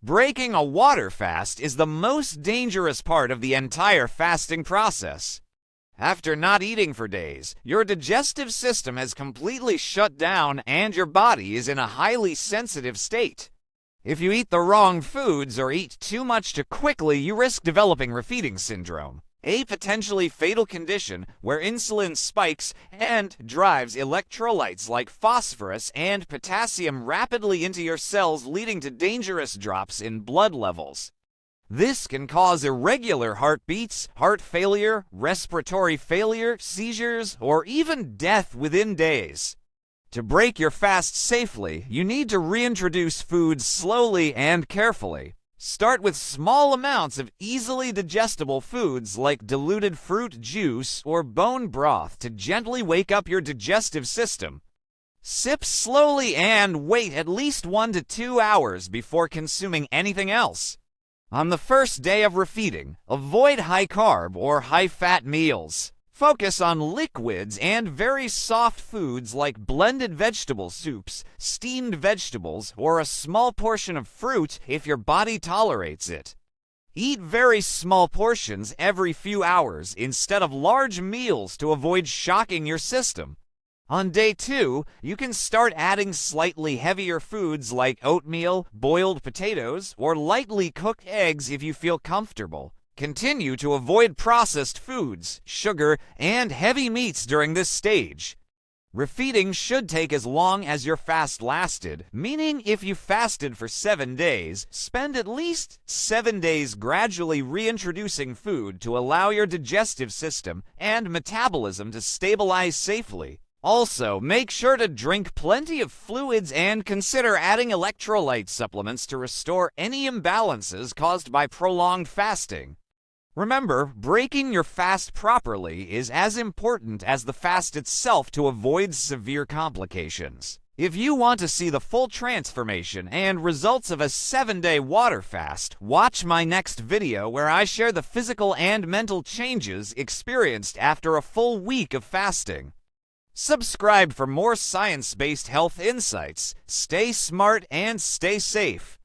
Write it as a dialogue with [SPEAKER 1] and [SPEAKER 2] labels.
[SPEAKER 1] Breaking a water fast is the most dangerous part of the entire fasting process. After not eating for days, your digestive system has completely shut down and your body is in a highly sensitive state. If you eat the wrong foods or eat too much too quickly, you risk developing refeeding syndrome, a potentially fatal condition where insulin spikes and drives electrolytes like phosphorus and potassium rapidly into your cells, leading to dangerous drops in blood levels. This can cause irregular heartbeats, heart failure, respiratory failure, seizures, or even death within days. To break your fast safely, you need to reintroduce foods slowly and carefully. Start with small amounts of easily digestible foods like diluted fruit juice or bone broth to gently wake up your digestive system. Sip slowly and wait at least 1 to 2 hours before consuming anything else. On the first day of refeeding, avoid high-carb or high-fat meals. Focus on liquids and very soft foods like blended vegetable soups, steamed vegetables, or a small portion of fruit if your body tolerates it. Eat very small portions every few hours instead of large meals to avoid shocking your system. On day 2, you can start adding slightly heavier foods like oatmeal, boiled potatoes, or lightly cooked eggs if you feel comfortable. Continue to avoid processed foods, sugar, and heavy meats during this stage. Refeeding should take as long as your fast lasted, meaning if you fasted for 7 days, spend at least 7 days gradually reintroducing food to allow your digestive system and metabolism to stabilize safely. Also, make sure to drink plenty of fluids and consider adding electrolyte supplements to restore any imbalances caused by prolonged fasting. Remember, breaking your fast properly is as important as the fast itself to avoid severe complications. If you want to see the full transformation and results of a 7-day water fast, watch my next video where I share the physical and mental changes experienced after a full week of fasting. Subscribe for more science-based health insights. Stay smart and stay safe.